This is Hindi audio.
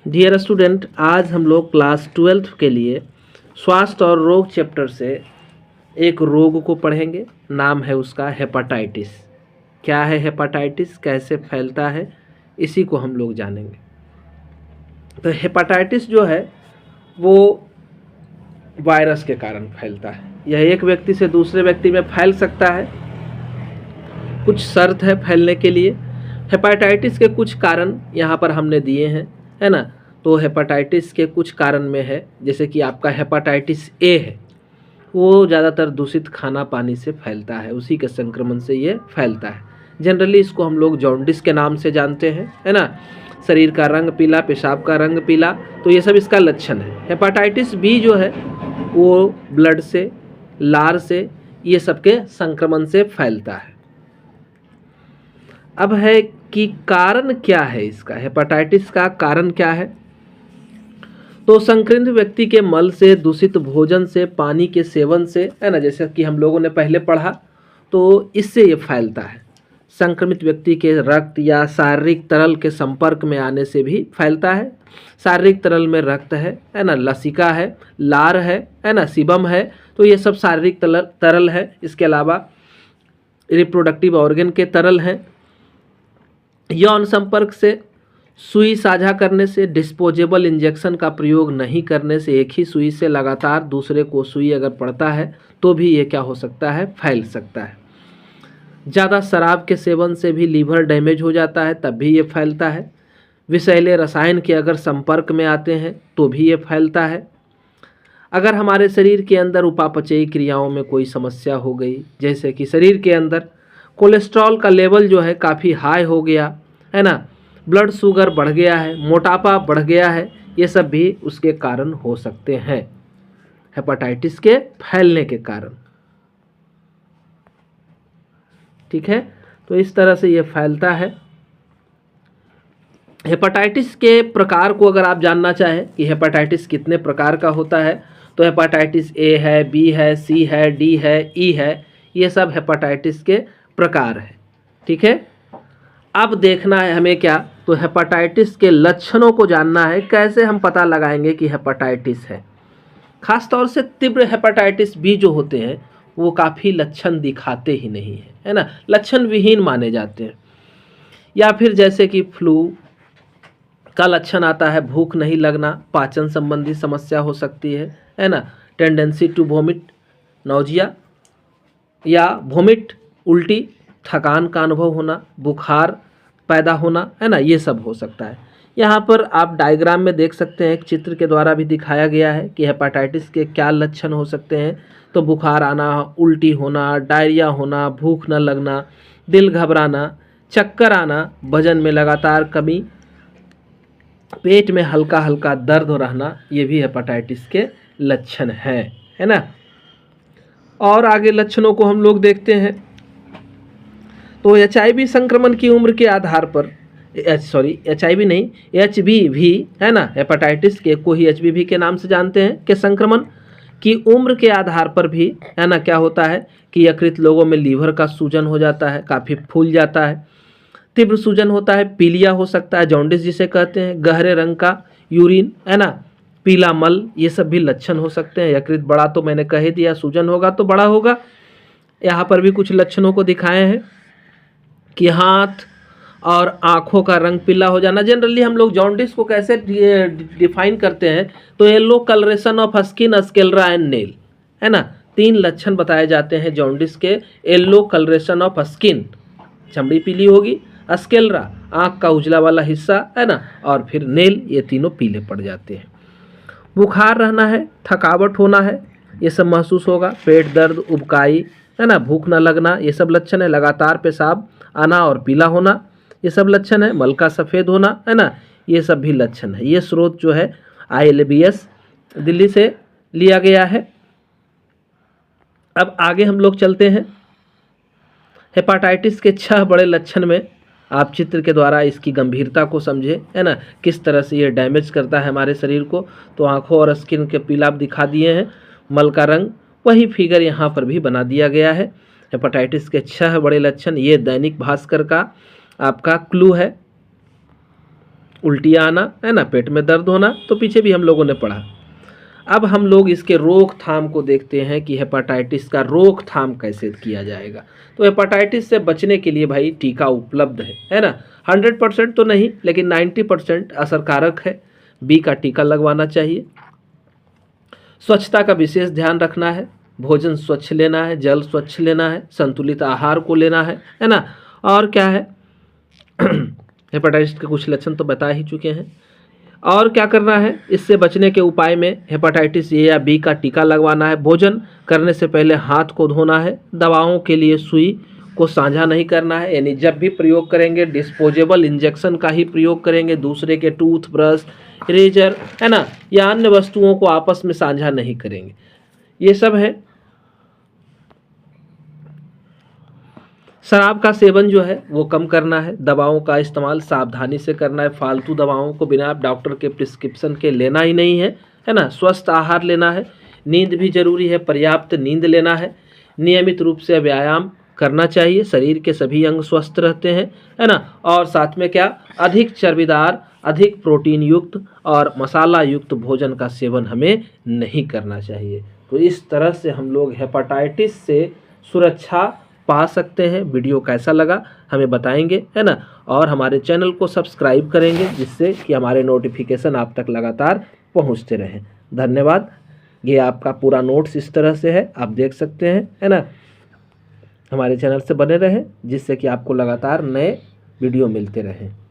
डियर स्टूडेंट, आज हम लोग क्लास 12th के लिए स्वास्थ्य और रोग चैप्टर से एक रोग को पढ़ेंगे। नाम है उसका हेपाटाइटिस। क्या है हेपाटाइटिस, कैसे फैलता है, इसी को हम लोग जानेंगे। तो हेपाटाइटिस जो है वो वायरस के कारण फैलता है। यह एक व्यक्ति से दूसरे व्यक्ति में फैल सकता है। कुछ शर्त है फैलने के लिए। हेपाटाइटिस के कुछ कारण यहाँ पर हमने दिए हैं, है ना। तो हेपाटाइटिस के कुछ कारण में है, जैसे कि आपका हेपाटाइटिस ए है, वो ज़्यादातर दूषित खाना पानी से फैलता है, उसी के संक्रमण से ये फैलता है। जनरली इसको हम लोग जॉन्डिस के नाम से जानते हैं, है ना। शरीर का रंग पीला, पेशाब का रंग पीला, तो ये सब इसका लक्षण है। हेपाटाइटिस बी जो है वो ब्लड से, लार से, ये सब के संक्रमण से फैलता है। अब है कि कारण क्या है इसका, हेपाटाइटिस का कारण क्या है। तो संक्रमित व्यक्ति के मल से, दूषित भोजन से, पानी के सेवन से, है ना, जैसे कि हम लोगों ने पहले पढ़ा, तो इससे ये फैलता है। संक्रमित व्यक्ति के रक्त या शारीरिक तरल के संपर्क में आने से भी फैलता है। शारीरिक तरल में रक्त है ना, लसिका है, लार है ना, सीबम है, तो ये सब शारीरिक तरल है। इसके अलावा रिप्रोडक्टिव ऑर्गन के तरल हैं। यौन संपर्क से, सुई साझा करने से, डिस्पोजेबल इंजेक्शन का प्रयोग नहीं करने से, एक ही सुई से लगातार दूसरे को सुई अगर पड़ता है तो भी ये क्या हो सकता है, फैल सकता है। ज़्यादा शराब के सेवन से भी लीवर डैमेज हो जाता है, तब भी ये फैलता है। विषैले रसायन के अगर संपर्क में आते हैं तो भी ये फैलता है। अगर हमारे शरीर के अंदर उपापचयी क्रियाओं में कोई समस्या हो गई, जैसे कि शरीर के अंदर कोलेस्ट्रॉल का लेवल जो है काफ़ी हाई हो गया, है ना, ब्लड शुगर बढ़ गया है, मोटापा बढ़ गया है, ये सब भी उसके कारण हो सकते हैं, हेपाटाइटिस के फैलने के कारण। ठीक है, तो इस तरह से ये फैलता है। हेपाटाइटिस के प्रकार को अगर आप जानना चाहें कि हेपाटाइटिस कितने प्रकार का होता है, तो हेपाटाइटिस ए है, बी है, सी है, डी है, ई है, ये सब हेपाटाइटिस के प्रकार है। ठीक है, अब देखना है हमें क्या, तो हेपाटाइटिस के लक्षणों को जानना है। कैसे हम पता लगाएंगे कि हेपाटाइटिस है। खास तौर से तीव्र हेपाटाइटिस बी जो होते हैं वो काफ़ी लक्षण दिखाते ही नहीं है, है ना, लक्षण विहीन माने जाते हैं। या फिर जैसे कि फ्लू का लक्षण आता है, भूख नहीं लगना, पाचन संबंधी समस्या हो सकती है ना, टेंडेंसी टू वोमिट, नौजिया या वोमिट, उल्टी, थकान का अनुभव होना, बुखार पैदा होना, है ना, ये सब हो सकता है। यहाँ पर आप डायग्राम में देख सकते हैं, एक चित्र के द्वारा भी दिखाया गया है कि हेपाटाइटिस के क्या लक्षण हो सकते हैं। तो बुखार आना, उल्टी होना, डायरिया होना, भूख न लगना, दिल घबराना, चक्कर आना, वजन में लगातार कमी, पेट में हल्का हल्का दर्द रहना, ये भी हेपाटाइटिस के लक्षण हैं, है ना। और आगे लक्षणों को हम लोग देखते हैं। तो HIV संक्रमण की उम्र के आधार पर, HIV नहीं, HBV, है ना, हेपाटाइटिस के को ही HBV के नाम से जानते हैं, के संक्रमण की उम्र के आधार पर भी, है ना, क्या होता है कि यकृत लोगों में लीवर का सूजन हो जाता है, काफ़ी फूल जाता है, तीव्र सूजन होता है, पीलिया हो सकता है, जॉन्डिस जिसे कहते हैं, गहरे रंग का यूरिन, है ना, पीला मल, ये सब भी लक्षण हो सकते हैं। यकृत बड़ा तो मैंने कह ही दिया, सूजन होगा तो बड़ा होगा। यहाँ पर भी कुछ लक्षणों को दिखाए हैं कि हाथ और आँखों का रंग पीला हो जाना। जनरली हम लोग जॉन्डिस को कैसे डिफाइन करते हैं, तो yellow colouration of skin, sclera and nail, है ना, 3 लक्षण बताए जाते हैं जॉन्डिस के। येलो कलरेशन ऑफ स्किन, चमड़ी पीली होगी, स्केलरा, आँख का उजला वाला हिस्सा, है ना, और फिर नेल, ये तीनों पीले पड़ जाते हैं। बुखार रहना है, थकावट होना है, ये सब महसूस होगा, पेट दर्द, उबकाई, है ना, भूख न लगना, ये सब लक्षण है। लगातार पेशाब आना और पीला होना, ये सब लक्षण है। मल का सफ़ेद होना, है ना, ये सब भी लक्षण है। ये स्रोत जो है ILBS दिल्ली से लिया गया है। अब आगे हम लोग चलते हैं। हेपाटाइटिस के 6 बड़े लक्षण में आप चित्र के द्वारा इसकी गंभीरता को समझे, है ना, किस तरह से ये डैमेज करता है हमारे शरीर को। तो आँखों और स्किन के पीला दिखा दिए हैं, मल का रंग, वही फिगर यहाँ पर भी बना दिया गया है। हेपाटाइटिस के 6 बड़े लक्षण, ये दैनिक भास्कर का आपका क्लू है। उल्टियाँ आना, है ना, पेट में दर्द होना, तो पीछे भी हम लोगों ने पढ़ा। अब हम लोग इसके रोकथाम को देखते हैं कि हेपाटाइटिस का रोकथाम कैसे किया जाएगा। तो हेपाटाइटिस से बचने के लिए भाई टीका उपलब्ध है ना। 100% तो नहीं, लेकिन 90% असरकारक है। बी का टीका लगवाना चाहिए। स्वच्छता का विशेष ध्यान रखना है, भोजन स्वच्छ लेना है, जल स्वच्छ लेना है, संतुलित आहार को लेना है ना। और क्या है, हेपाटाइटिस के कुछ लक्षण तो बता ही चुके हैं। और क्या करना है, इससे बचने के उपाय में हेपाटाइटिस ए या बी का टीका लगवाना है। भोजन करने से पहले हाथ को धोना है। दवाओं के लिए सुई को साझा नहीं करना है, यानी जब भी प्रयोग करेंगे डिस्पोजेबल इंजेक्शन का ही प्रयोग करेंगे। दूसरे के टूथब्रश, इरेजर, है ना, या अन्य वस्तुओं को आपस में साझा नहीं करेंगे। ये सब है। शराब का सेवन जो है वो कम करना है। दवाओं का इस्तेमाल सावधानी से करना है। फालतू दवाओं को बिना डॉक्टर के प्रिस्क्रिप्शन के लेना ही नहीं है ना। स्वस्थ आहार लेना है। नींद भी जरूरी है, पर्याप्त नींद लेना है। नियमित रूप से व्यायाम करना चाहिए, शरीर के सभी अंग स्वस्थ रहते हैं, है ना। और साथ में क्या, अधिक चर्बीदार, अधिक प्रोटीन युक्त और मसाला युक्त भोजन का सेवन हमें नहीं करना चाहिए। तो इस तरह से हम लोग हेपाटाइटिस से सुरक्षा पा सकते हैं। वीडियो कैसा लगा हमें बताएंगे, है ना। और हमारे चैनल को सब्सक्राइब करेंगे, जिससे कि हमारे नोटिफिकेशन आप तक लगातार पहुंचते रहें। धन्यवाद। ये आपका पूरा नोट्स इस तरह से है, आप देख सकते हैं, है ना। हमारे चैनल से बने रहें, जिससे कि आपको लगातार नए वीडियो मिलते रहें।